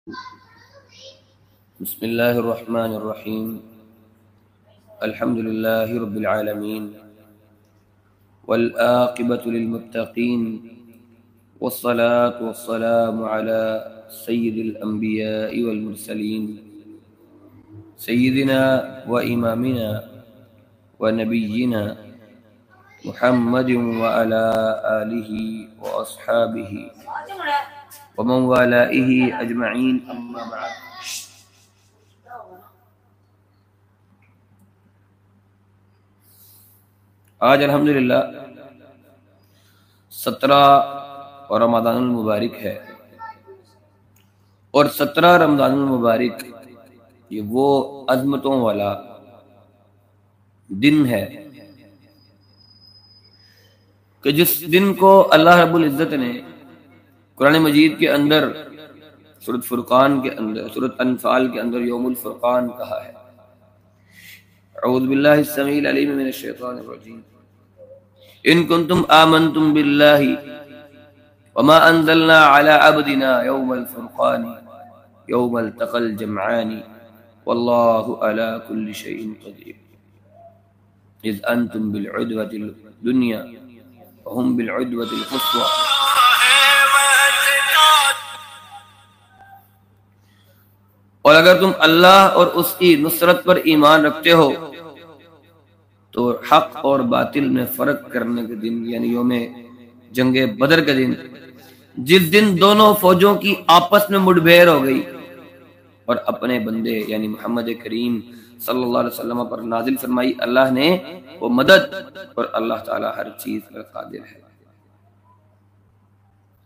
بسم الله الرحمن الرحيم. الحمد لله رب العالمين والعاقبة للمتقين والصلاة والسلام على سيد الأنبياء والمرسلين سيدنا وإمامنا ونبينا محمد وعلى آله وأصحابه ومن والائه أجمعين. أما بعد. آج الحمدللہ 17 رمضان المبارک ہے، اور 17 رمضان المبارک یہ وہ عظمتوں والا دن ہے کہ جس دن کو اللہ رب العزت نے قرآن مجید کے اندر سورۃ فرقان کے اندر سورۃ انفال کے اندر یوم الفرقان کہا ہے. اعوذ باللہ السمیع العلیم من الشیطان الرجیم. ان کنتم آمنتم باللہ وما انزلنا على عبدنا یوم الفرقان یوم التقى الجمعان واللہ علی کل شیء قدیر اذ انتم بالعدوۃ الدنیا وهم بالعدوۃ القصوى. اور اگر تم اللہ اور اس کی نصرت پر ایمان رکھتے ہو تو حق اور باطل میں فرق کرنے کے دن یعنی یوم جنگ بدر کے دن، جس دن دونوں فوجوں کی آپس میں مڈبھیڑ ہو گئی اور اپنے بندے یعنی محمد کریم صلی اللہ علیہ وسلم پر نازل فرمائی اللہ نے وہ مدد، اور اللہ تعالی ہر چیز پر قادر ہے.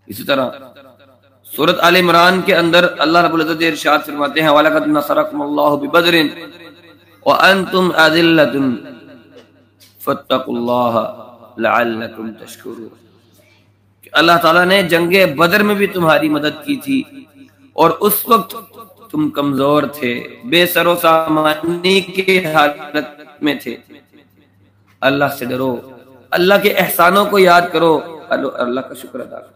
اسی طرح سورۃ آل عمران کے اندر اللہ رب العزت ارشاد فرماتے ہیں وَلَقَدْ نَصَرَكُمُ اللَّهُ بِبَدْرٍ وَأَنْتُمْ أَذِلَّةٌ فَاتَّقُوا اللَّهَ لَعَلَّكُمْ تَشْكُرُونَ. کہ اللہ تعالیٰ نے جنگ بدر میں بھی تمہاری مدد کی تھی، اور اس وقت تم کمزور تھے، بے سر و سامانی کی حالت میں تھے. اللہ سے ڈرو، اللہ کے احسانوں کو یاد کرو، اللہ کا شکر ادا کرو.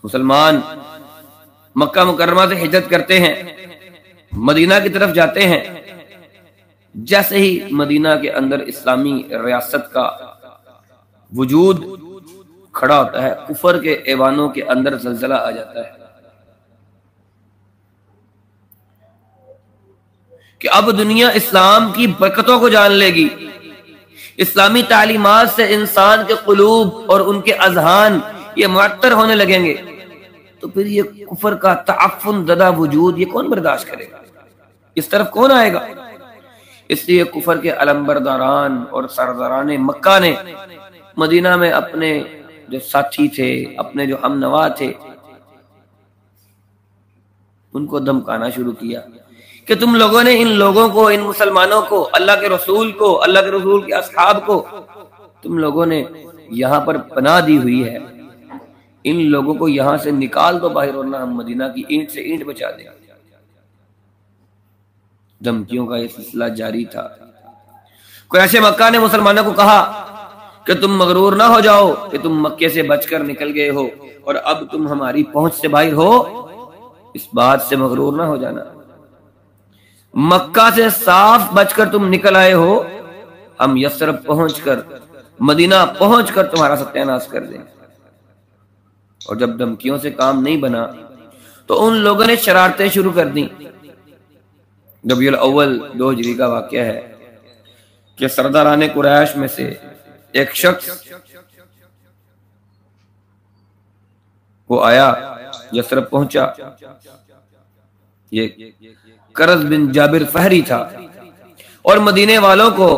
مسلمان مکہ مکرمہ سے ہجرت کرتے ہیں، مدینہ کی طرف جاتے ہیں. جیسے ہی مدینہ کے اندر اسلامی ریاست کا وجود کھڑا ہوتا ہے، کفر کے ایوانوں کے اندر زلزلہ آ جاتا ہے کہ اب دنیا اسلام کی برکتوں کو جان لے گی. اسلامی تعلیمات سے انسان کے قلوب اور ان کے اذہان یہ معطر ہونے لگیں گے، تو پھر یہ کفر کا تعفن زدہ وجود یہ کون برداشت کرے گا؟ اس طرف کون آئے گا؟ اس لیے کفر کے علمبرداران اور سرداران مکہ نے مدینہ میں اپنے جو ساتھی تھے، اپنے جو ہم نوا تھے، ان کو دھمکانا شروع کیا کہ تم لوگوں نے ان لوگوں کو، ان مسلمانوں کو، اللہ کے رسول کو، اللہ کے رسول کے اصحاب کو تم لوگوں نے یہاں پر پناہ دی ہوئی ہے، ان لوگوں کو یہاں سے نکال دو باہر، ورنہ ہم مدینہ کی اینٹ سے اینٹ بچا دیں. دھمکیوں کا یہ سلسلہ جاری تھا. قریش مکہ نے مسلمانوں کو کہا کہ تم مغرور نہ ہو جاؤ کہ تم مکے سے بچ کر نکل گئے ہو اور اب تم ہماری پہنچ سے باہر ہو، اس بات سے مغرور نہ ہو جانا. مکہ سے صاف بچ کر تم نکل آئے ہو، ہم یثرب پہنچ کر، مدینہ پہنچ کر تمہارا ستیہ ناش کر دیں. اور جب دھمکیوں سے کام نہیں بنا تو ان لوگوں نے شرارتیں شروع کر دیں. ربیع الاول 2 ہجری کا واقعہ ہے کہ سرداران قریش میں سے ایک شخص وہ آیا، یثرب پہنچا. یہ کرز بن جابر فہری تھا، اور مدینے والوں کو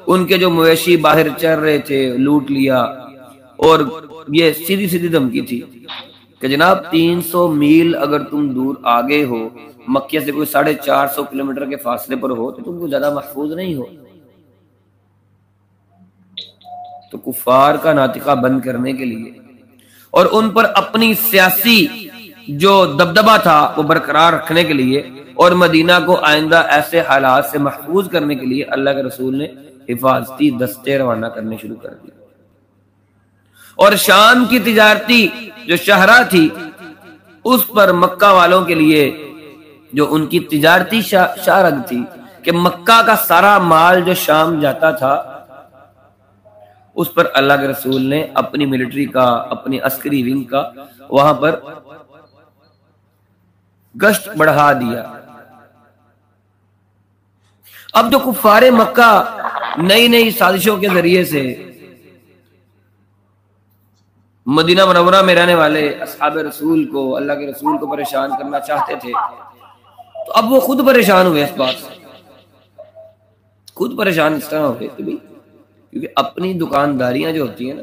ان کے جو مویشی باہر چر رہے تھے لوٹ لیا. اور یہ سیدھی سیدھی دھمکی تھی کہ جناب 300 میل اگر تم دور آگے ہو، مکہ سے کوئی 450 کلومیٹر کے فاصلے پر ہو، تو تم کو زیادہ محفوظ نہیں ہو. تو کفار کا ناطقہ بند کرنے کے لیے اور ان پر اپنی سیاسی جو دبدبہ تھا وہ برقرار رکھنے کے لیے اور مدینہ کو آئندہ ایسے حالات سے محفوظ کرنے کے لیے اللہ کے رسول نے حفاظتی دستے روانہ کرنے شروع کر دیے. اور شام کی تجارتی جو شہرہ تھی اس پر مکہ والوں کے لیے جو ان کی تجارتی شارگ تھی کہ مکہ کا سارا مال جو شام جاتا تھا اس پر اللہ کے رسول نے اپنی ملٹری کا، اپنی عسکری ونگ کا وہاں پر گشت بڑھا دیا۔ اب جو کفار مکہ نئی نئی سازشوں کے ذریعے سے مدینہ منورہ میں رہنے والے اصحاب رسول کو، اللہ کے رسول کو پریشان کرنا چاہتے تھے، تو اب وہ خود پریشان ہوئے، اس بات سے خود پریشان اس طرح ہوئے کیونکہ اپنی دکانداریاں جو ہوتی ہیں نا،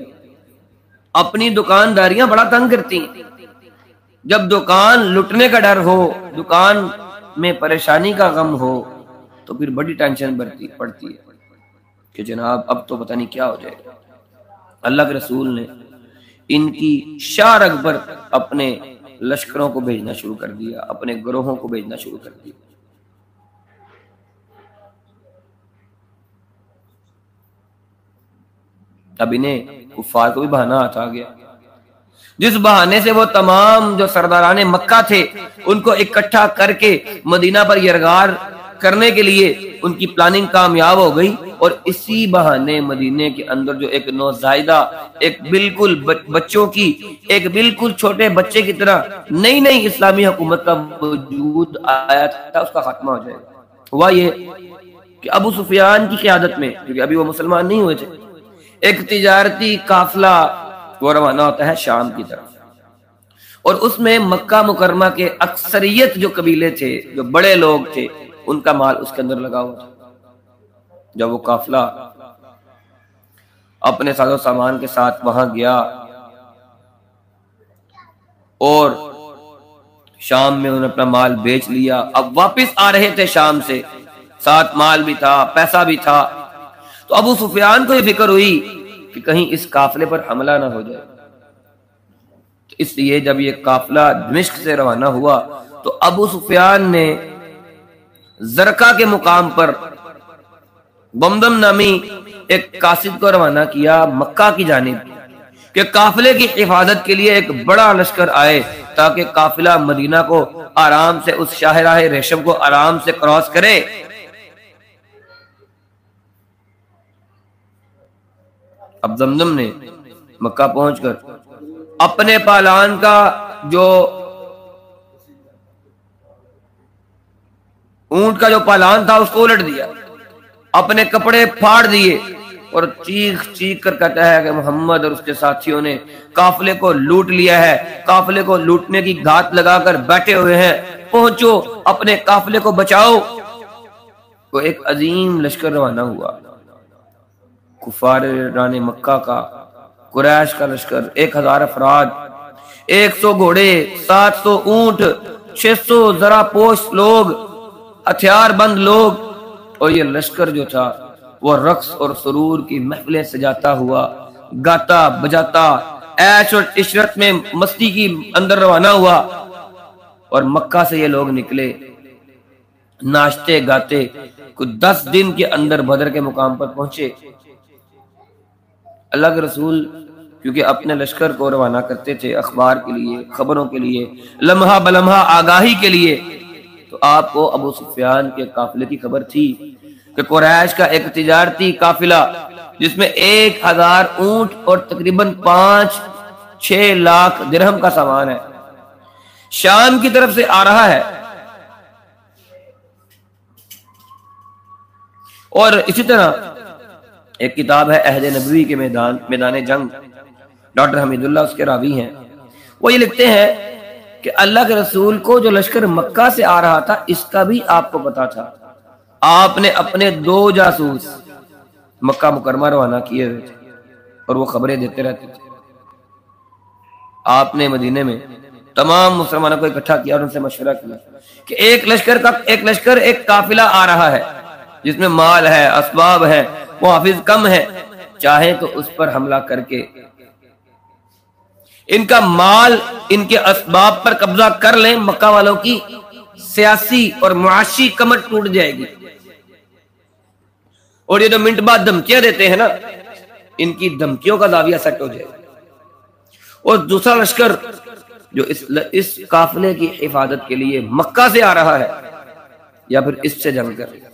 اپنی دکانداریاں بڑا تنگ کرتی ہیں۔ جب دکان لٹنے کا ڈر ہو، دکان میں پریشانی کا غم ہو، تو پھر بڑی ٹینشن پڑتی ہے کہ جناب اب تو پتہ نہیں کیا ہو جائے گا۔ اللہ کے رسول نے ان کی شارگ پر اپنے لشکروں کو بھیجنا شروع کر دیا، اپنے گروہوں کو بھیجنا شروع کر دیا۔ اب انہیں کفار کو بھی بہانہ آتا گیا، جس بہانے سے وہ تمام جو سرداران مکہ تھے ان کو اکٹھا کر کے مدینہ پر یرغار کرنے کے لیے ان کی پلاننگ کامیاب ہو گئی، اور اسی بہانے مدینے کے اندر جو ایک نوزائیدہ، ایک بالکل بچوں کی، ایک بالکل چھوٹے بچے کی طرح نئی نئی اسلامی حکومت کا وجود آیا تھا، اس کا خاتمہ ہو جائے گا۔ ہوا یہ کہ ابو سفیان کی قیادت میں، کیونکہ ابھی وہ مسلمان نہیں ہوئے تھے، ایک تجارتی قافلہ وہ روانہ ہوتا ہے شام کی طرف، اور اس میں مکہ مکرمہ کے اکثریت جو قبیلے تھے، جو بڑے لوگ تھے، ان کا مال اس کے اندر لگا ہوا تھا۔ جب وہ قافلہ اپنے ساز و سامان کے ساتھ وہاں گیا اور شام میں انہوں نے اپنا مال بیچ لیا، اب واپس آ رہے تھے شام سے، ساتھ مال بھی تھا، پیسہ بھی تھا، تو ابو سفیان کو یہ فکر ہوئی کہ کہیں اس قافلے پر حملہ نہ ہو جائے۔ تو اس لیے جب یہ قافلہ دمشق سے روانہ ہوا تو ابو سفیان نے زرقہ کے مقام پر بمدم نامی ایک قاصد کو روانہ کیا مکہ کی جانب کہ قافلے کی حفاظت کے لیے ایک بڑا لشکر آئے، تاکہ قافلہ مدینہ کو آرام سے، اس شاہراہ ریشم کو آرام سے کراس کرے۔ اب زمزم نے مکہ پہنچ کر اپنے پالان کا جو اونٹ کا جو پالان تھا اس کو الٹ دیا، اپنے کپڑے پھاڑ دیے، اور چیخ چیخ کر کہتا ہے کہ محمد اور اس کے ساتھیوں نے قافلے کو لوٹ لیا ہے، قافلے کو لوٹنے کی گھات لگا کر بیٹھے ہوئے ہیں، پہنچو اپنے قافلے کو بچاؤ۔ وہ ایک عظیم لشکر روانہ ہوا، کفاران مکہ کا، قریش کا لشکر، 1000 افراد، 100 گھوڑے، 700 اونٹ، 600 ذرا پوش لوگ، ہتھیار بند لوگ، اور یہ لشکر جو تھا وہ رقص اور سرور کی محفلیں سجاتا ہوا، گاتا بجاتا، عیش اور عشرت میں مستی کی اندر روانہ ہوا۔ اور مکہ سے یہ لوگ نکلے ناشتے گاتے، کچھ 10 دن کے اندر بدر کے مقام پر پہنچے۔ اللہ کے رسول کیونکہ اپنے لشکر کو روانہ کرتے تھے اخبار کے لیے، خبروں کے لیے، لمحہ بلمحہ آگاہی کے لیے، تو آپ کو ابو سفیان کے قافلے کی خبر تھی کہ قریش کا ایک تجارتی قافلہ جس میں 1000 اونٹ اور تقریباً 5-6 لاکھ درہم کا سامان ہے، شام کی طرف سے آ رہا ہے۔ اور اسی طرح ایک کتاب ہے عہد نبوی کے میدان جنگ، ڈاکٹر حمید اللہ اس کے راوی ہیں، وہ یہ لکھتے ہیں کہ اللہ کے رسول کو جو لشکر مکہ سے آ رہا تھا اس کا بھی آپ کو پتا تھا۔ آپ نے اپنے 2 جاسوس مکہ مکرمہ روانہ کیے ہوئے تھے اور وہ خبریں دیتے رہتے تھے۔ آپ نے مدینے میں تمام مسلمانوں کو اکٹھا کیا اور ان سے مشورہ کیا کہ ایک لشکر ایک قافلہ آ رہا ہے جس میں مال ہے، اسباب ہے، محافظ کم ہے، چاہے تو اس پر حملہ کر کے ان کا مال، ان کے اسباب پر قبضہ کر لیں، مکہ والوں کی سیاسی اور معاشی کمر ٹوٹ جائے گی، اور یہ جو منٹ بعد دھمکیاں دیتے ہیں نا، ان کی دھمکیوں کا زاویہ سیٹ ہو جائے گا۔ اور دوسرا لشکر جو اس قافلے کی حفاظت کے لیے مکہ سے آ رہا ہے یا پھر اس سے جنگ کر رہا ہے۔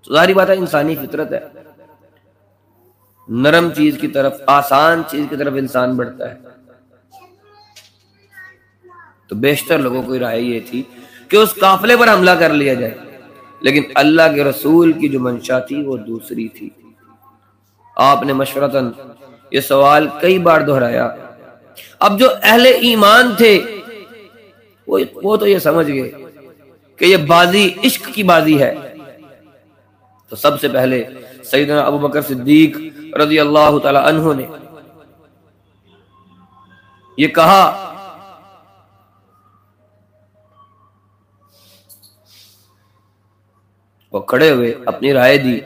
تو ظاہری بات ہے انسانی فطرت ہے، نرم چیز کی طرف، آسان چیز کی طرف انسان بڑھتا ہے۔ تو بیشتر لوگوں کی رائے یہ تھی کہ اس قافلے پر حملہ کر لیا جائے، لیکن اللہ کے رسول کی جو منشا تھی وہ دوسری تھی۔ آپ نے مشورتاً یہ سوال کئی بار دہرایا۔ اب جو اہل ایمان تھے وہ تو یہ سمجھ گئے کہ یہ بازی عشق کی بازی ہے، تو سب سے پہلے سیدنا ابو بکر صدیق رضی اللہ تعالی عنہ نے یہ کہا وہ کھڑے ہوئے، اپنی رائے دی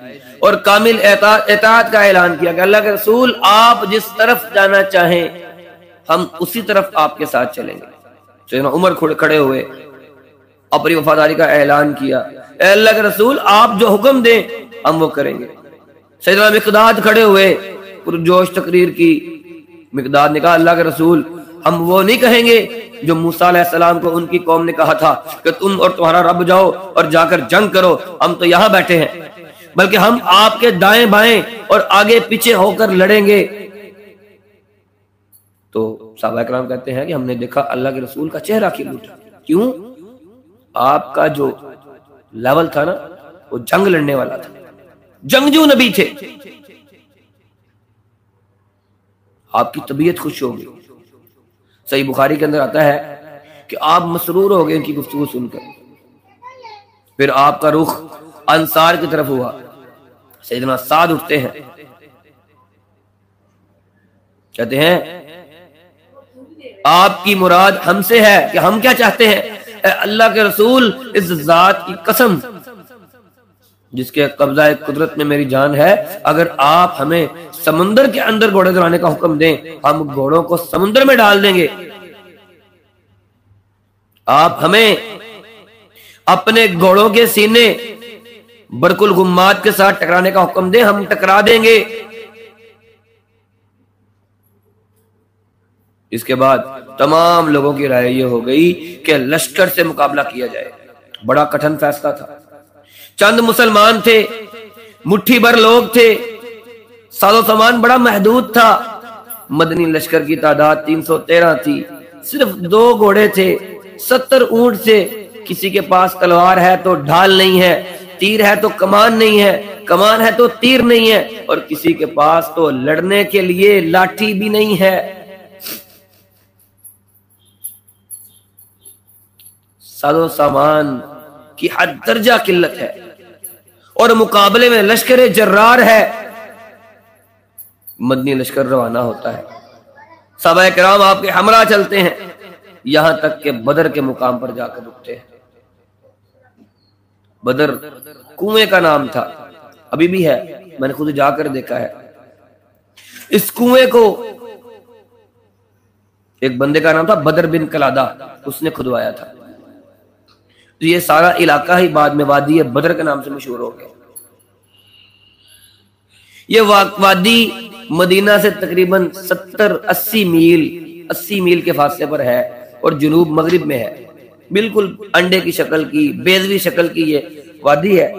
اور کامل اطاعت کا اعلان کیا کہ اللہ کے رسول آپ جس طرف جانا چاہیں ہم اسی طرف آپ کے ساتھ چلیں گے۔ سیدنا عمر کھڑے ہوئے، اپنی وفاداری کا اعلان کیا، اے اللہ کے رسول آپ جو حکم دیں ہم وہ کریں گے۔ سیدنا مقداد کھڑے ہوئے، پرجوش تقریر کی۔ مقداد نے کہا اللہ کے رسول ہم وہ نہیں کہیں گے جو موسیٰ علیہ السلام کو ان کی قوم نے کہا تھا کہ تم اور تمہارا رب جاؤ اور جا کر جنگ کرو، ہم تو یہاں بیٹھے ہیں، بلکہ ہم آپ کے دائیں بائیں اور آگے پیچھے ہو کر لڑیں گے۔ تو صحابہ کرام کہتے ہیں کہ ہم نے دیکھا اللہ کے رسول کا چہرہ کھل اٹھا۔ کیوں؟ آپ کا جو لیول تھا نا وہ جنگ لڑنے والا تھا، جنگجو نبی تھے۔ آپ کی طبیعت خوش ہو گئی۔ صحیح بخاری کے اندر آتا ہے کہ آپ مسرور ہو گئے ان کی گفتگو سن کر۔ پھر آپ کا رخ انصار کی طرف ہوا۔ سیدنا سعد اٹھتے ہیں، کہتے ہیں آپ کی مراد ہم سے ہے کہ ہم کیا چاہتے ہیں؟ اے اللہ کے رسول اس ذات کی قسم جس کے قبضہ قدرت میں میری جان ہے، اگر آپ ہمیں سمندر کے اندر گھوڑے دوڑانے کا حکم دیں ہم گھوڑوں کو سمندر میں ڈال دیں گے۔ آپ ہمیں اپنے گھوڑوں کے سینے برق الغمات کے ساتھ ٹکرانے کا حکم دیں ہم ٹکرا دیں گے۔ اس کے بعد تمام لوگوں کی رائے یہ ہو گئی کہ لشکر سے مقابلہ کیا جائے۔ بڑا کٹھن فیصلہ تھا، چند مسلمان تھے، مٹھی بھر لوگ تھے، ساز و سامان بڑا محدود تھا۔ مدنی لشکر کی تعداد 313 تھی، صرف 2 گھوڑے تھے، 70 اونٹ تھے، کسی کے پاس تلوار ہے تو ڈھال نہیں ہے، تیر ہے تو کمان نہیں ہے، کمان ہے تو تیر نہیں ہے، اور کسی کے پاس تو لڑنے کے لیے لاٹھی بھی نہیں ہے۔ ساز و سامان کی حد درجہ قلت ہے اور مقابلے میں لشکر جرار ہے۔ مدنی لشکر روانہ ہوتا ہے، صحابہ کرام آپ کے ہمراہ چلتے ہیں، یہاں تک کہ بدر کے مقام پر جا کر رکتے ہیں۔ بدر کنویں کا نام تھا، ابھی بھی ہے، میں نے خود جا کر دیکھا ہے۔ اس کنویں کو ایک بندے کا نام تھا بدر بن کلادہ، اس نے کھدوایا تھا۔ تو یہ سارا علاقہ ہی بعد میں وادی بدر کے نام سے مشہور ہو گیا۔ یہ وادی مدینہ سے تقریباً 80 میل کے فاصلے پر ہے اور جنوب مغرب میں ہے۔ بالکل انڈے کی شکل کی، بیضوی شکل کی یہ وادی ہے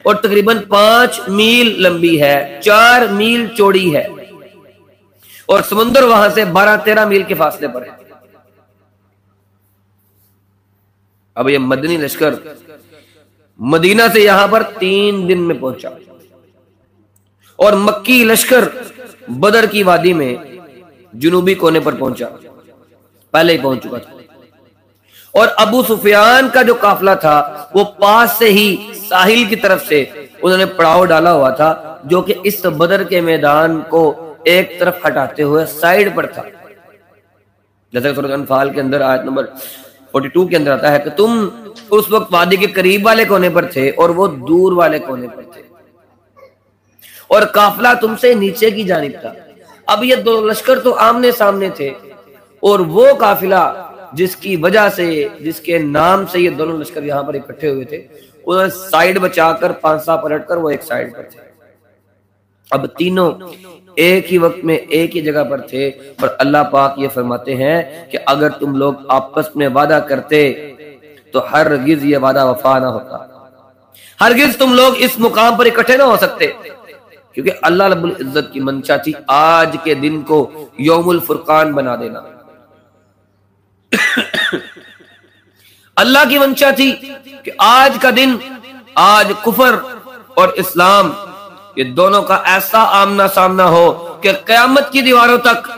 اور تقریباً 5 میل لمبی ہے، 4 میل چوڑی ہے، اور سمندر وہاں سے 12-13 میل کے فاصلے پر ہے۔ اب یہ مدنی لشکر مدینہ سے یہاں پر 3 دن میں پہنچا، اور مکی لشکر بدر کی وادی میں جنوبی کونے پر پہنچا، پہلے ہی پہنچ چکا تھا۔ اور ابو سفیان کا جو قافلہ تھا وہ پاس سے ہی ساحل کی طرف سے انہوں نے پڑاؤ ڈالا ہوا تھا، جو کہ اس بدر کے میدان کو ایک طرف ہٹاتے ہوئے سائیڈ پر تھا۔ جیسا کہ سورۃ انفال کے اندر آیت نمبر 42 کے اندر آتا ہے کہ تم اس وقت وادی کے قریب والے کونے پر تھے اور وہ دور والے کونے پر تھے، اور قافلہ تم سے نیچے کی جانب تھا۔ اب یہ 2 لشکر تو آمنے سامنے تھے، اور وہ قافلہ جس کی وجہ سے، جس کے نام سے یہ دونوں لشکر یہاں پر اکٹھے ہوئے تھے، انہوں نے سائیڈ بچا کر پانسا پلٹ کر وہ ایک سائیڈ پر تھے۔ اب تینوں ایک ہی وقت میں ایک ہی جگہ پر تھے، اور اللہ پاک یہ فرماتے ہیں کہ اگر تم لوگ آپس میں وعدہ کرتے تو ہرگز یہ وعدہ وفا نہ ہوتا، ہرگز تم لوگ اس مقام پر اکٹھے نہ ہو سکتے، کیونکہ اللہ رب العزت کی منشا تھی آج کے دن کو یوم الفرقان بنا دینا۔ اللہ کی منشا تھی کہ آج کا دن، آج کفر اور اسلام یہ دونوں کا ایسا آمنا سامنا ہو کہ قیامت کی دیواروں تک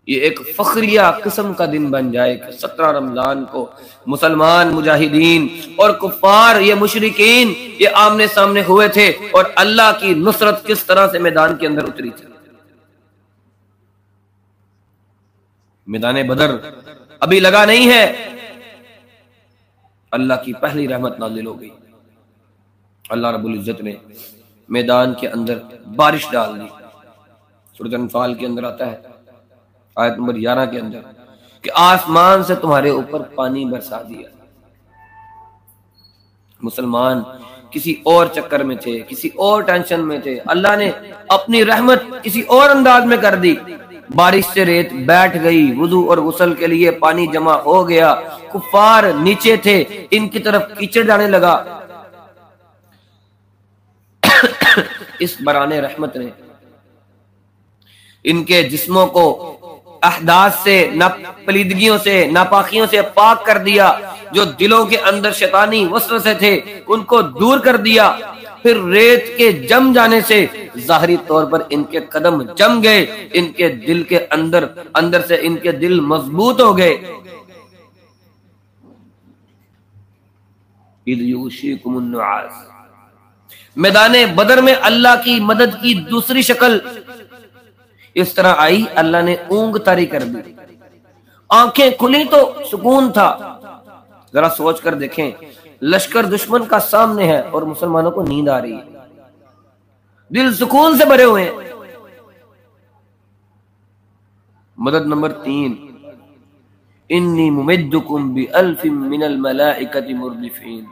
یہ ایک فخریہ قسم کا دن بن جائے کہ 17 رمضان کو مسلمان مجاہدین اور کفار یہ مشرکین یہ آمنے سامنے ہوئے تھے، اور اللہ کی نصرت کس طرح سے میدان کے اندر اتری تھی۔ میدان بدر ابھی لگا نہیں ہے، اللہ کی پہلی رحمت نازل ہو گئی، اللہ رب العزت نے میدان کے اندر بارش ڈال دی۔ سورۃ انفال کے اندر آتا ہے آیت نمبر 11 کے اندر کہ آسمان سے تمہارے اوپر پانی برسا دیا۔ مسلمان کسی اور چکر میں تھے، کسی اور ٹینشن میں تھے، اللہ نے اپنی رحمت کسی اور انداز میں کر دی، بارش سے ریت بیٹھ گئی، وضو اور غسل کے لیے پانی جمع ہو گیا، کفار نیچے تھے ان کی طرف کیچڑ جانے لگا۔ اس بران رحمت نے ان کے جسموں کو احداث سے، پلیدگیوں سے، ناپاکیوں سے پاک کر دیا، جو دلوں کے اندر شیطانی وسوسے تھے ان کو دور کر دیا۔ پھر ریت کے جم جانے سے ظاہری طور پر ان کے قدم جم گئے، ان کے دل کے اندر سے ان کے دل مضبوط ہو گئے۔ اذ یغشیکم النعاس، میدان بدر میں اللہ کی مدد کی دوسری شکل اس طرح آئی، اللہ نے اونگ طاری کر دی، آنکھیں کھلی تو سکون تھا۔ ذرا سوچ کر دیکھیں، لشکر دشمن کا سامنے ہے اور مسلمانوں کو نیند آ رہی ہے، دل سکون سے بھرے ہوئے ہیں۔ مدد نمبر 3، انی ممدکم بألف من الملائکۃ مردفین،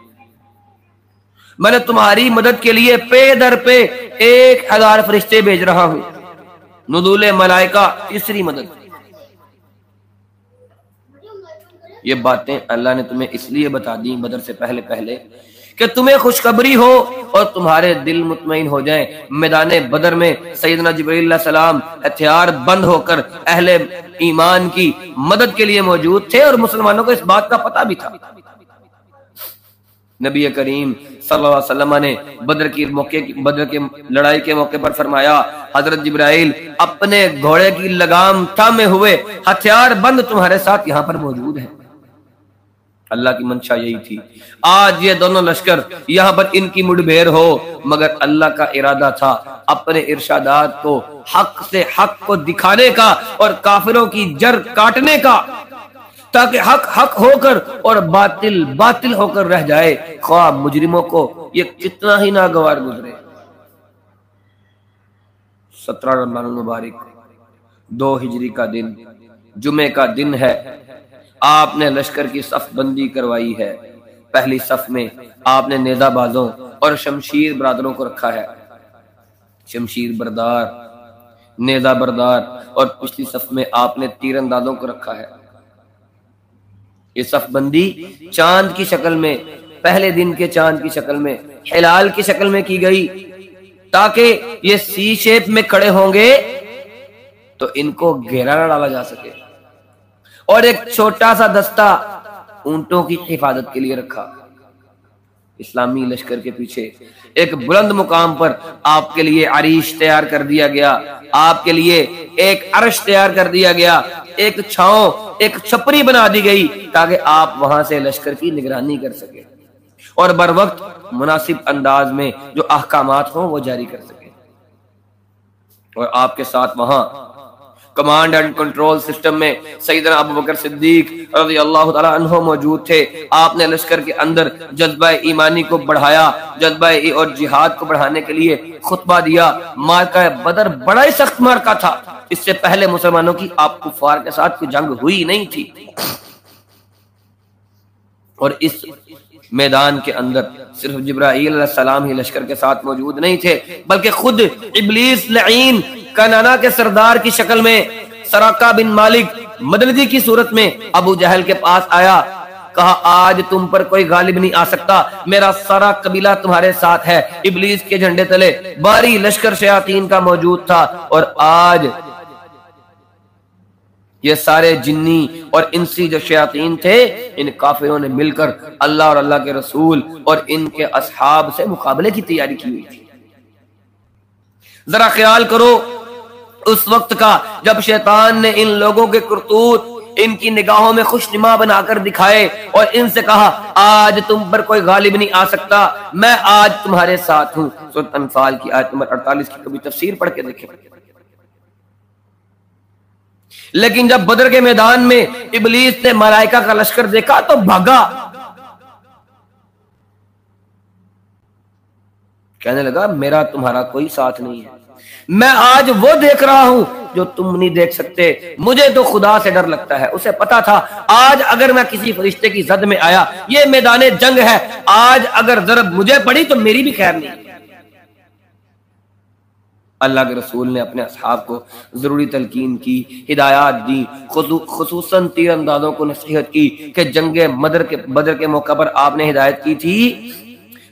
میں نے تمہاری مدد کے لیے پے در پہ 1000 فرشتے بھیج رہا ہوں۔ نزول ملائکہ تیسری مدد۔ یہ باتیں اللہ نے تمہیں اس لیے بتا دی بدر سے پہلے کہ تمہیں خوشخبری ہو اور تمہارے دل مطمئن ہو جائیں۔ میدان بدر میں سیدنا جبرائیل علیہ السلام ہتھیار بند ہو کر اہل ایمان کی مدد کے لیے موجود تھے، اور مسلمانوں کو اس بات کا پتہ بھی تھا۔ نبی کریم صلی اللہ علیہ وسلم نے بدر کی لڑائی کے موقع پر فرمایا، حضرت جبرائیل اپنے گھوڑے کی لگام تھامے ہوئے ہتھیار بند تمہارے ساتھ یہاں پر موجود ہیں۔ اللہ کی منشا یہی تھی، آج یہ دونوں لشکر یہاں پر ان کی مڈبھیر ہو، مگر اللہ کا ارادہ تھا اپنے ارشادات کو حق سے حق کو دکھانے کا اور کافروں کی جڑ کاٹنے کا، تاکہ حق حق ہو کر اور باطل باطل ہو کر رہ جائے، خواہ مجرموں کو یہ کتنا ہی ناگوار گزرے۔ 17 رمضان المبارک 2 ہجری کا دن، جمعے کا دن ہے، آپ نے لشکر کی صف بندی کروائی ہے۔ پہلی صف میں آپ نے نیزہ بازوں اور شمشیر برادروں کو رکھا ہے، شمشیر بردار، نیزہ بردار، اور پچھلی صف میں آپ نے تیر اندازوں کو رکھا ہے۔ یہ صف بندی چاند کی شکل میں، پہلے دن کے چاند کی شکل میں، ہلال کی شکل میں کی گئی، تاکہ یہ سی شیپ میں کھڑے ہوں گے تو ان کو گھیرا نہ ڈالا جا سکے، اور ایک چھوٹا سا دستہ اونٹوں کی حفاظت کے لیے رکھا۔ اسلامی لشکر کے پیچھے ایک بلند مقام پر آپ کے لیے عریش تیار کر دیا گیا، آپ کے لیے ایک عرش تیار کر دیا گیا، ایک چھاؤں، ایک چھپری بنا دی گئی، تاکہ آپ وہاں سے لشکر کی نگرانی کر سکیں اور بر وقت مناسب انداز میں جو احکامات ہوں وہ جاری کر سکیں۔ اور آپ کے ساتھ وہاں کمانڈ اینڈ کنٹرول سسٹم میں سیدنا ابوبکر صدیق رضی اللہ تعالی عنہ موجود تھے۔ آپ نے لشکر کے اندر جذبہ ایمانی کو بڑھایا، جذبہ اور جہاد کو بڑھانے کے لیے خطبہ دیا۔ معرکہ بدر بڑا ہی سخت معرکہ تھا، اس سے پہلے مسلمانوں کی آپ کفار کے ساتھ کوئی جنگ ہوئی نہیں تھی، اور اس میدان کے اندر صرف جبرائیل علیہ السلام ہی لشکر کے ساتھ موجود نہیں تھے، بلکہ خود ابلیس لعین کنانا کے سردار کی شکل میں سراقہ بن مالک مدلجی کی صورت میں ابو جہل کے پاس آیا، کہا آج تم پر کوئی غالب نہیں آ سکتا، میرا سارا قبیلہ تمہارے ساتھ ہے۔ ابلیس کے جھنڈے تلے بھاری لشکر شیاطین کا موجود تھا، اور آج یہ سارے جنی اور انسی جو شیاطین تھے، ان کافروں نے مل کر اللہ اور اللہ کے رسول اور ان کے اصحاب سے مقابلے کی تیاری کی ہوئی تھی۔ ذرا خیال کرو اس وقت کا جب شیطان نے ان لوگوں کے کرتوت ان کی نگاہوں میں خوش نما بنا کر دکھائے اور ان سے کہا آج تم پر کوئی غالب نہیں آ سکتا، میں آج تمہارے ساتھ ہوں۔ سورۃ انفال کی آیت نمبر 48 کی کبھی تفسیر پڑھ کے دیکھیں۔ لیکن جب بدر کے میدان میں ابلیس نے ملائکہ کا لشکر دیکھا تو بھاگا، کہنے لگا میرا تمہارا کوئی ساتھ نہیں ہے، میں آج وہ دیکھ رہا ہوں جو تم نہیں دیکھ سکتے، مجھے تو خدا سے ڈر لگتا ہے۔ اسے پتا تھا آج اگر میں کسی فرشتے کی زد میں آیا، یہ میدان جنگ ہے، آج اگر ضرب مجھے پڑی تو میری بھی خیر نہیں۔ اللہ کے رسول نے اپنے اصحاب کو ضروری تلقین کی، ہدایات دی، خصوصاً تیر اندازوں کو نصیحت کی کہ جنگ بدر کے موقع پر آپ نے ہدایت کی تھی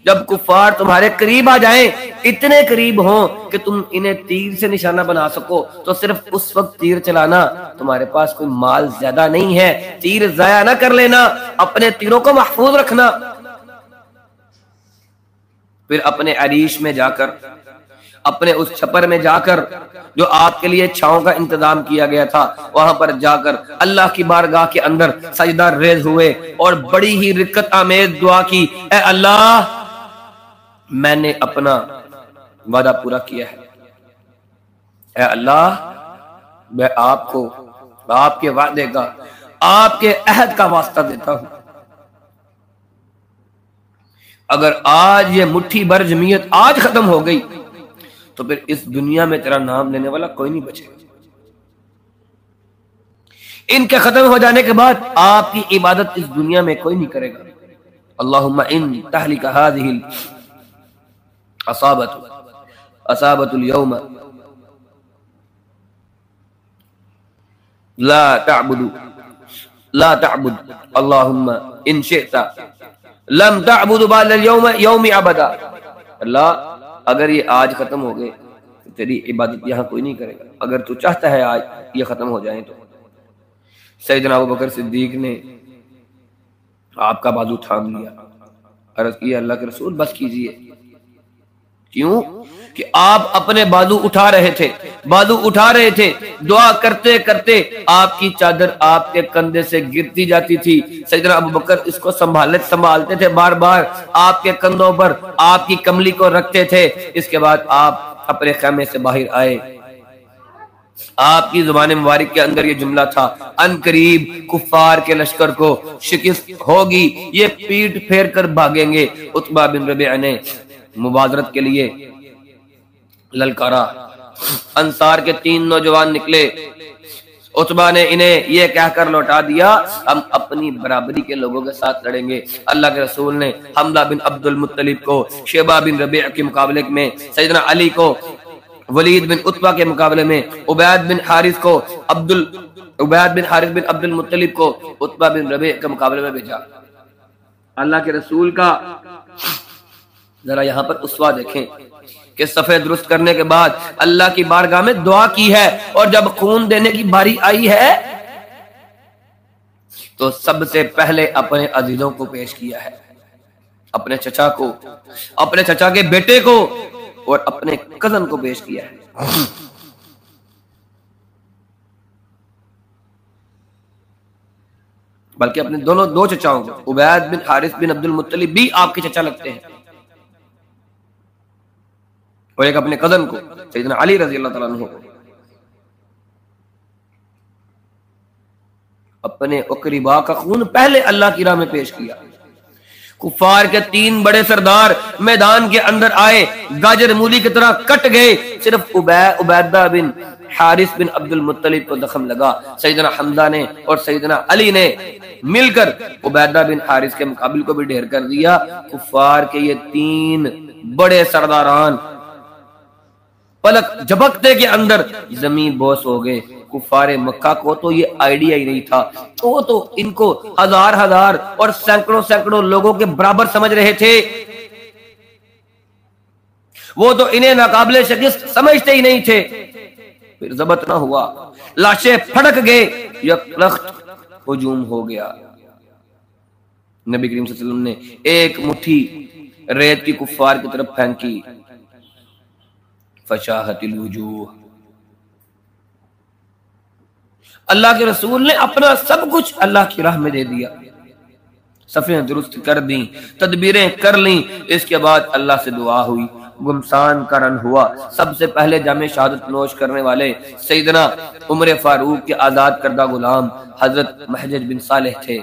جب کفار تمہارے قریب آ جائیں، اتنے قریب ہوں کہ تم انہیں تیر سے نشانہ بنا سکو، تو صرف اس وقت تیر چلانا، تمہارے پاس کوئی مال زیادہ نہیں ہے، تیر ضائع نہ کر لینا، اپنے تیروں کو محفوظ رکھنا۔ پھر اپنے عریش میں جا کر، اپنے اس چھپر میں جا کر جو آپ کے لیے چھاؤں کا انتظام کیا گیا تھا، وہاں پر جا کر اللہ کی بارگاہ کے اندر سجدہ ریز ہوئے اور بڑی ہی رکت آمیز دعا کی، اے اللہ میں نے اپنا وعدہ پورا کیا ہے، اے اللہ میں آپ کو آپ کے وعدے کا، آپ کے عہد کا واسطہ دیتا ہوں، اگر آج یہ مٹھی بھر جمعیت آج ختم ہو گئی تو پھر اس دنیا میں تیرا نام لینے والا کوئی نہیں بچے گا۔ ان کے ختم ہو جانے کے بعد آپ کی عبادت اس دنیا میں کوئی نہیں کرے گا۔ اللہم ان تہلک ہذہ اصابت اليوم لا تعبد اللہم ان شئت لم تعبد بعد اليوم یوم ابدا، اللہ اگر یہ آج ختم ہو گئے تو تیری عبادت یہاں کوئی نہیں کرے گا، اگر تو چاہتا ہے آج یہ ختم ہو جائیں تو۔ سیدنا ابوبکر صدیق نے آپ کا بازو تھام لیا، عرض کیا اللہ کے رسول بس کیجئے، کیوں کہ آپ اپنے بازو اٹھا رہے تھے، دعا کرتے کرتے آپ کی چادر آپ کے کندھے سے گرتی جاتی تھی، سیدنا ابوبکر اس کو سنبھالتے تھے، بار بار آپ کے کندھوں پر آپ کی کملی کو رکھتے تھے۔ اس کے بعد آپ اپنے خیمے سے باہر آئے، آپ کی زبان مبارک کے اندر یہ جملہ تھا، ان قریب کفار کے لشکر کو شکست ہوگی، یہ پیٹ پھیر کر بھاگیں گے۔ عتبہ بن ربیعہ نے مبادرت کے لیے للکارا، انصار کے 3 نوجوان نکلے، عتبہ نے انہیں یہ کہہ کر لوٹا دیا ہم اپنی برابری کے لوگوں کے ساتھ لڑیں گے۔ اللہ کے رسول نے حمزہ بن عبد المطلب کو شیبہ بن ربیعہ کے مقابلے میں، سیدنا علی کو ولید بن عتبہ کے مقابلے میں، عبید بن حارث بن عبد المطلب کو عتبہ بن ربیعہ کے مقابلے میں بھیجا۔ اللہ کے رسول کا ذرا یہاں پر اسوہ دیکھیں کہ صفے درست کرنے کے بعد اللہ کی بارگاہ میں دعا کی ہے، اور جب خون دینے کی باری آئی ہے تو سب سے پہلے اپنے عزیزوں کو پیش کیا ہے، اپنے چچا کو، اپنے چچا کے بیٹے کو اور اپنے کزن کو پیش کیا ہے۔ بلکہ اپنے دو چچاؤں کو، عبید بن حارث بن عبد المطلب بھی آپ کے چچا لگتے ہیں، اور ایک اپنے کزن کو سیدنا علی رضی اللہ تعالیٰ عنہ کو، اپنے اقربا کا خون پہلے اللہ کی راہ میں پیش کیا۔ کفار کے 3 بڑے سردار میدان کے اندر آئے، گاجر مولی کی طرح کٹ گئے، صرف عبیدہ بن حارث بن عبد المطلب کو زخم لگا۔ سیدنا حمزہ نے اور سیدنا علی نے مل کر عبیدہ بن حارث کے مقابل کو بھی ڈھیر کر دیا۔ کفار کے یہ 3 بڑے سرداران پلک جھپکتے کے اندر زمین بوس ہو گئے۔ کفار مکہ کو تو یہ آئیڈیا ہی نہیں تھا، وہ تو ان کو ہزار اور سینکڑوں لوگوں کے برابر سمجھ رہے تھے، وہ تو انہیں ناقابل شکست سمجھتے ہی نہیں تھے۔ پھر ضبط نہ ہوا، لاشیں پھڑک گئے، یک لخت ہجوم ہو گیا۔ نبی کریم صلی اللہ علیہ وسلم نے ایک مٹھی ریت کی کفار کی طرف پھینکی، فشاہت الوجوہ۔ اللہ کے رسول نے اپنا سب کچھ اللہ کی راہ میں دے دیا، صفیں درست کر دیں، تدبیریں کر لیں۔ اس کے بعد اللہ سے دعا ہوئی، گمسان کا رن ہوا۔ سب سے پہلے جام شہادت نوش کرنے والے سیدنا عمر فاروق کے آزاد کردہ غلام حضرت محجج بن صالح تھے۔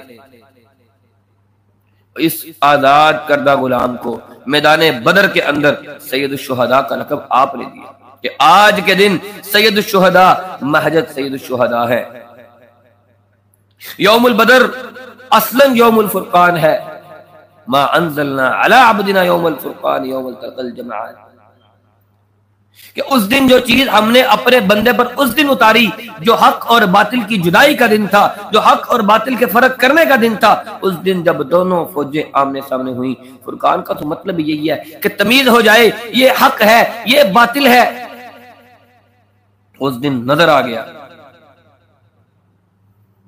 اس آزاد کردہ غلام کو میدان بدر کے اندر سید الشہداء کا لقب آپ نے دیا کہ آج کے دن سید الشہداء محجج سید الشہداء ہے۔ یوم البدر اصلاً یوم الفرقان ہے، ما انزلنا علی عبدنا یوم الفرقان یوم التقى الجمعان، کہ اس دن جو چیز ہم نے اپنے بندے پر اس دن اتاری، جو حق اور باطل کی جدائی کا دن تھا، جو حق اور باطل کے فرق کرنے کا دن تھا، اس دن جب دونوں فوجیں آمنے سامنے ہوئیں، فرقان کا تو مطلب یہی ہے کہ تمیز ہو جائے، یہ حق ہے یہ باطل ہے۔ اس دن نظر آ گیا،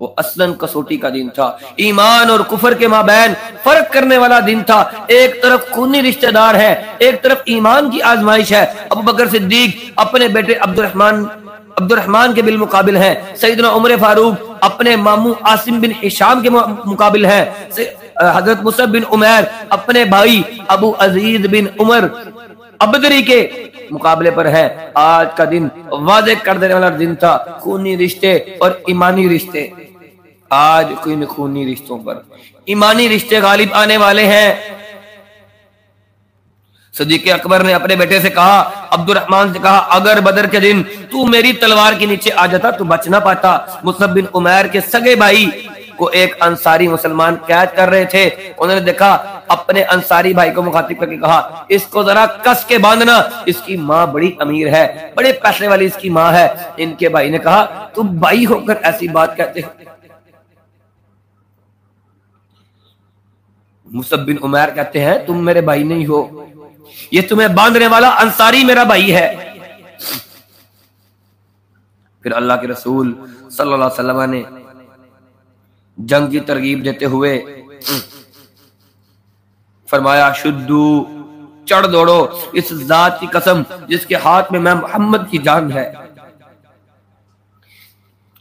وہ اصلاً کسوٹی کا دن تھا، ایمان اور کفر کے مابین فرق کرنے والا دن تھا۔ ایک طرف خونی رشتہ دار ہے، ایک طرف ایمان کی آزمائش ہے۔ ابو بکر صدیق اپنے بیٹے عبد الرحمن کے بالمقابل ہیں، سیدنا عمر فاروق اپنے ماموں عاصم بن ہشام کے مقابل ہیں، حضرت مصعب بن عمیر اپنے بھائی ابو عزیز بن عمر ابدری کے مقابلے پر ہے۔ آج کا دن واضح کر دینے والا دن تھا، خونی رشتے اور ایمانی رشتے۔ آج کوئی خونی رشتوں پر ایمانی رشتے غالب آنے والے ہیں۔ صدیق اکبر نے اپنے بیٹے سے کہا، عبد الرحمن سے کہا، اگر بدر کے دن تو میری تلوار کے نیچے آ جاتا تو بچ نہ پاتا۔ مصعب بن عمیر کے سگے بھائی کو ایک انصاری مسلمان قید کر رہے تھے، انہوں نے دیکھا، اپنے انصاری بھائی کو مخاطب کر کے کہا، اس کو ذرا کس کے باندھنا، اس کی ماں بڑی امیر ہے، بڑے پیسے والی اس کی ماں ہے۔ ان کے بھائی نے کہا، تم بھائی ہو کر ایسی بات کہتے ہو؟ مصعب بن عمیر کہتے ہیں، تم میرے بھائی نہیں ہو، یہ تمہیں باندھنے والا انصاری میرا بھائی ہے۔ پھر اللہ کے رسول صلی اللہ علیہ وسلم نے جنگ کی ترغیب دیتے ہوئے فرمایا، شدو، چڑھ دوڑو، اس ذات کی قسم جس کے ہاتھ میں محمد کی جان ہے،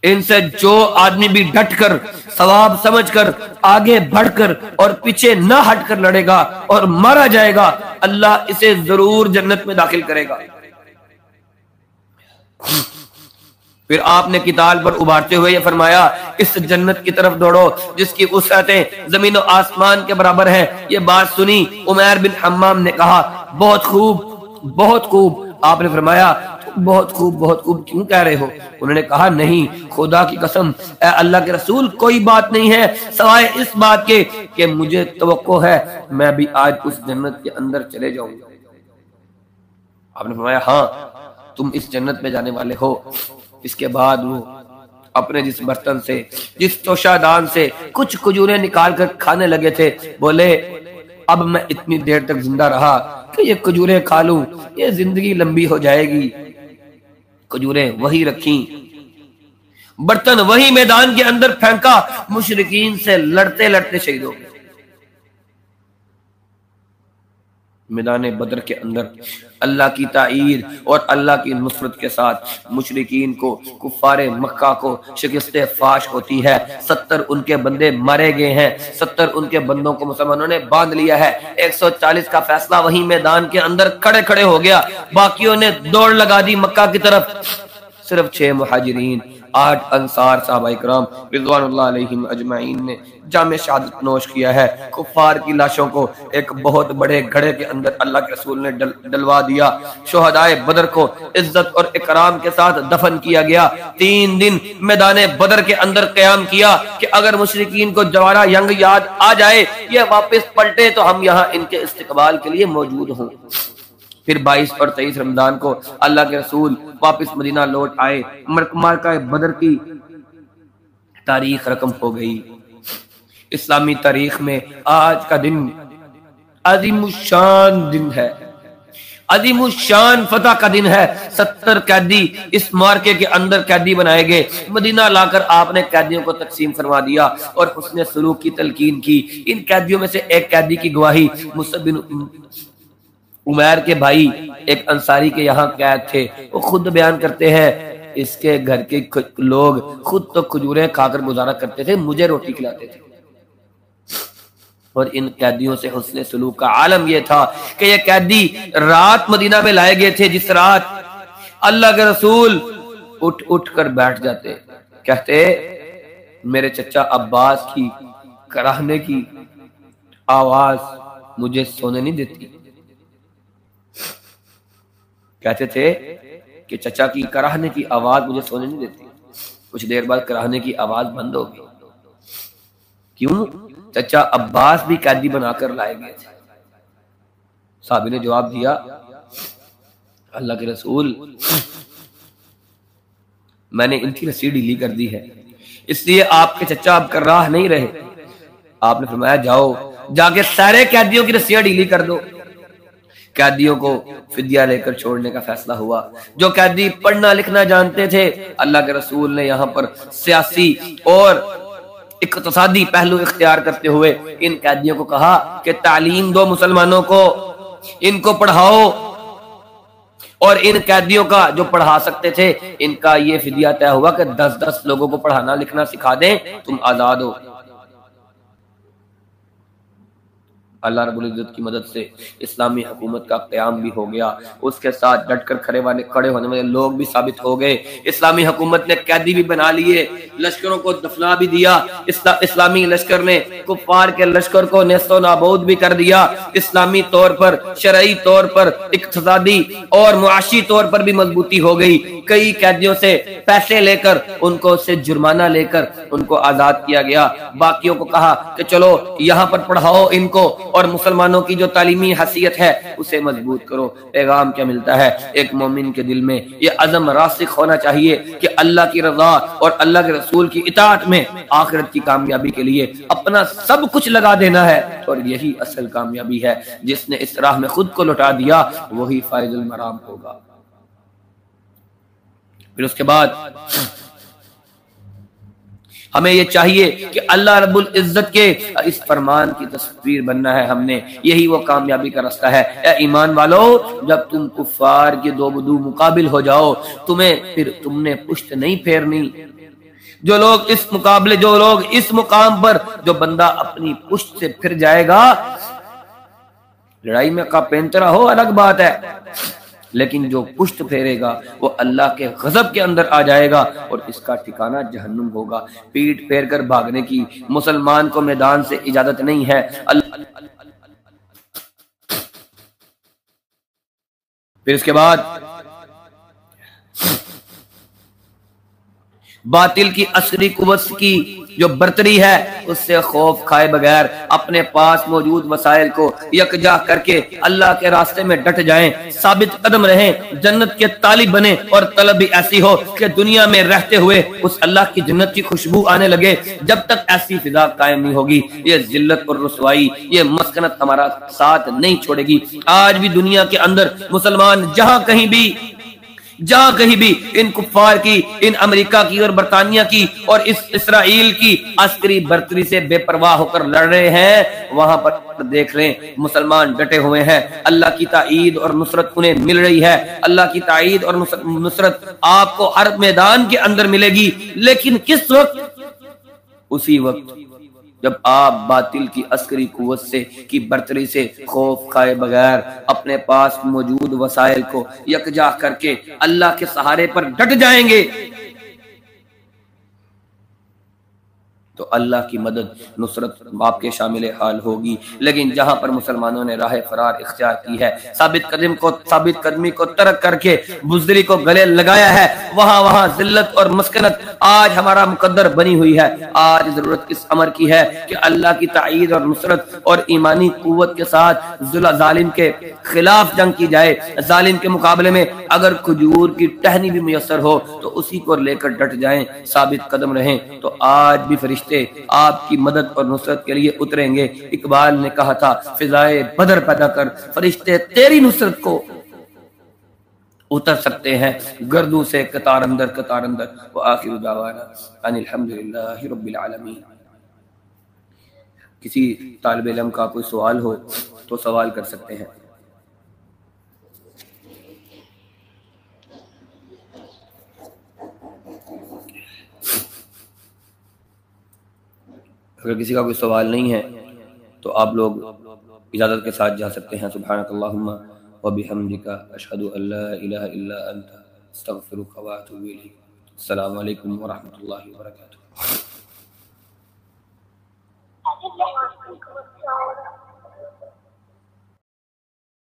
ان سے جو آدمی بھی ڈٹ کر ثواب سمجھ کر آگے بڑھ کر اور پیچھے نہ ہٹ کر لڑے گا اور مارا جائے گا، اللہ اسے ضرور جنت میں داخل کرے گا۔ پھر آپ نے قتال پر ابھارتے ہوئے یہ فرمایا، اس جنت کی طرف دوڑو جس کی وسعتیں زمین و آسمان کے برابر ہیں۔ یہ بات سنی عمیر بن حمام نے کہا، بہت خوب بہت خوب۔ آپ نے فرمایا، بہت خوب کیوں کہہ رہے ہو؟ انہوں نے کہا، نہیں، خدا کی قسم اے اللہ کے رسول، کوئی بات نہیں ہے سوائے اس بات کے کہ مجھے توقع ہے میں بھی آج اس جنت کے اندر چلے جاؤں گا۔ آپ نے فرمایا، ہاں تم اس جنت میں جانے والے ہو۔ اس کے بعد وہ اپنے جس برتن سے، جس توشہ دان سے کچھ کھجوریں نکال کر کھانے لگے تھے، بولے، اب میں اتنی دیر تک زندہ رہا کہ یہ کھجوریں کھا لوں، یہ زندگی لمبی ہو جائے گی۔ کھجوریں وہی رکھیں، برتن وہی میدان کے اندر پھینکا، مشرکین سے لڑتے لڑتے شہید ہو گئے۔ میدان بدر کے اندر اللہ کی تائید اور اللہ کی نصرت کے ساتھ مشرکین کو، کفار مکہ کو شکست فاش ہوتی ہے۔ 70 ان کے بندے مارے گئے ہیں، 70 ان کے بندوں کو مسلمانوں نے باندھ لیا ہے۔ 140 کا فیصلہ وہی میدان کے اندر کھڑے ہو گیا، باقیوں نے دوڑ لگا دی مکہ کی طرف۔ صرف 6 مہاجرین 8 انصار صحابہ کرام رضوان اللہ علیہم اجمعین نے جام شہادت نوش کیا ہے۔ کفار کی لاشوں کو ایک بہت بڑے گھڑے کے اندر اللہ کے رسول نے ڈلوا دیا۔ شہدائے بدر کو عزت اور اکرام کے ساتھ دفن کیا گیا۔ 3 دن میدان بدر کے اندر قیام کیا کہ اگر مشرکین کو جوارہ ینگ یاد آ جائے، یہ واپس پلٹے تو ہم یہاں ان کے استقبال کے لیے موجود ہوں۔ پھر 22 اور 23 رمضان کو اللہ کے رسول واپس مدینہ لوٹ آئے۔ معرکہ بدر کی تاریخ رقم ہو گئی۔ اسلامی تاریخ میں آج کا دن عظیم الشان دن ہے، عظیم الشان فتح کا دن ہے۔ 70 قیدی اس معرکے کے اندر قیدی بنائے گئے۔ مدینہ لا کر آپ نے قیدیوں کو تقسیم فرما دیا اور حسن سلوک کی تلقین کی۔ ان قیدیوں میں سے ایک قیدی کی گواہی مصعب بن عمیر کے بھائی ایک انصاری کے یہاں قید تھے، وہ خود بیان کرتے ہیں اس کے گھر کے لوگ خود تو کھجوریں کھا کر گزارا کرتے تھے، مجھے روٹی کھلاتے تھے۔ اور ان قیدیوں سے حسن سلوک کا عالم یہ تھا کہ یہ قیدی رات مدینہ میں لائے گئے تھے، جس رات اللہ کے رسول اٹھ کر بیٹھ جاتے، کہتے میرے چچا عباس کی کراہنے کی آواز مجھے سونے نہیں دیتی۔ کہتے تھے کہ چچا کی کراہنے کی آواز مجھے سونے نہیں دیتی۔ کچھ دیر بعد کراہنے کی آواز بند ہو گئی۔ کیوں؟ چچا عباس بھی قیدی بنا کر لائے گئے تھے۔ صحابی نے جواب دیا، اللہ کے رسول میں نے ان کی رسی ڈھیلی کر دی ہے، اس لیے آپ کے چچا اب کراہ نہیں رہے۔ آپ نے فرمایا جاؤ جا کے سارے قیدیوں کی رسیاں ڈھیلی کر دو۔ قیدیوں کو فدیہ لے کر چھوڑنے کا فیصلہ ہوا۔ جو قیدی پڑھنا لکھنا جانتے تھے، اللہ کے رسول نے یہاں پر سیاسی اور اقتصادی پہلو اختیار کرتے ہوئے ان قیدیوں کو کہا کہ تعلیم دو مسلمانوں کو، ان کو پڑھاؤ، اور ان قیدیوں کا جو پڑھا سکتے تھے ان کا یہ فدیہ طے ہوا کہ 10 لوگوں کو پڑھانا لکھنا سکھا دیں، تم آزاد ہو۔ اللہ رب العزت کی مدد سے اسلامی حکومت کا قیام بھی ہو گیا، اس کے ساتھ ڈٹ کر کھڑے ہونے والے لوگ بھی ثابت ہو گئے۔ اسلامی حکومت نے قیدی بھی بنا لیے، لشکروں کو دفنا بھی دیا۔ اسلامی لشکر نے کفار کے لشکر کو نیست و نابود بھی کر دیا۔ اسلامی طور پر، شرعی طور پر، اقتصادی اور معاشی طور پر بھی مضبوطی ہو گئی۔ کئی قیدیوں سے پیسے لے کر ان کو سے جرمانہ لے کر ان کو آزاد کیا گیا۔ باقیوں کو کہا کہ چلو یہاں پر پڑھاؤ ان کو، اور مسلمانوں کی جو تعلیمی حیثیت ہے اسے مضبوط کرو۔ پیغام کیا ملتا ہے؟ ایک مومن کے دل میں یہ عزم راسخ ہونا چاہیے کہ اللہ کی رضا اور اللہ کے رسول کی اطاعت میں آخرت کی کامیابی کے لیے اپنا سب کچھ لگا دینا ہے، اور یہی اصل کامیابی ہے۔ جس نے اس راہ میں خود کو لٹا دیا وہی فائز المرام ہوگا۔ پھر اس کے بعد ہمیں یہ چاہیے کہ اللہ رب العزت کے اس فرمان کی تصویر بننا ہے ہم نے، یہی وہ کامیابی کا راستہ ہے۔ اے ایمان والو، جب تم کفار کے دو بدو مقابل ہو جاؤ پھر تم نے پشت نہیں پھیرنی۔ جو لوگ اس مقام پر جو بندہ اپنی پشت سے پھر جائے گا، لڑائی میں کا پینترا ہو الگ بات ہے، لیکن جو پشت پھیرے گا وہ اللہ کے غضب کے اندر آ جائے گا اور اس کا ٹھکانہ جہنم ہوگا۔ پیٹ پھیر کر بھاگنے کی مسلمان کو میدان سے اجازت نہیں ہے۔ پھر اس کے بعد باطل کی عصری قوت کی جو برتری ہے اس سے خوف کھائے بغیر اپنے پاس موجود وسائل کو یکجا کر کے اللہ کے راستے میں ڈٹ جائیں، ثابت قدم رہیں، جنت کے طالب بنیں، اور طلب بھی ایسی ہو کہ دنیا میں رہتے ہوئے اس اللہ کی جنت کی خوشبو آنے لگے۔ جب تک ایسی فضا قائم نہیں ہوگی یہ ذلت اور رسوائی، یہ مسکنت ہمارا ساتھ نہیں چھوڑے گی۔ آج بھی دنیا کے اندر مسلمان جہاں کہیں بھی ان کفار کی، ان امریکہ کی اور برطانیہ کی اور اس اسرائیل کی عسکری برتری سے بے پرواہ ہو کر لڑ رہے ہیں، وہاں پر دیکھ رہے ہیں مسلمان ڈٹے ہوئے ہیں۔ اللہ کی تائید اور نصرت انہیں مل رہی ہے۔ اللہ کی تائید اور نصرت آپ کو ہر میدان کے اندر ملے گی، لیکن کس وقت؟ اسی وقت جب آپ باطل کی عسکری قوت سے کی برتری سے خوف کھائے بغیر اپنے پاس موجود وسائل کو یکجا کر کے اللہ کے سہارے پر ڈٹ جائیں گے۔ تو اللہ کی مدد نصرت آپ کے شامل حال ہوگی۔ لیکن جہاں پر مسلمانوں نے راہ فرار اختیار کی ہے، ثابت قدمی کو ترک کر کے بزدلی کو گلے لگایا ہے، وہاں ذلت اور مسکنت آج ہمارا مقدر بنی ہوئی ہے۔ آج ضرورت اس امر کی ہے کہ اللہ کی تائید اور نصرت اور ایمانی قوت کے ساتھ ظالم کے خلاف جنگ کی جائے۔ ظالم کے مقابلے میں اگر کھجور کی ٹہنی بھی میسر ہو تو اسی کو لے کر ڈٹ جائیں، ثابت قدم رہیں۔ تو آج بھی فرشتے آپ کی مدد اور نصرت کے لیے اتریں گے۔ اقبال نے کہا تھا فضائے بدر پیدا کر، فرشتے تیری نصرت کو اتر سکتے ہیں گردوں سے قطار اندر۔ وآخر دعوانا ان الحمدللہ رب العالمین۔ کسی طالب علم کا کوئی سوال ہو تو سوال کر سکتے ہیں۔ اگر کسی کا کوئی سوال نہیں ہے تو آپ لوگ اجازت کے ساتھ جا سکتے ہیں۔ سبحانک اللہم وبحمدک، اشہد ان لا الہ الا انت، استغفرک واتوب الیک۔ السلام علیکم ورحمۃ اللہ وبرکاتہ۔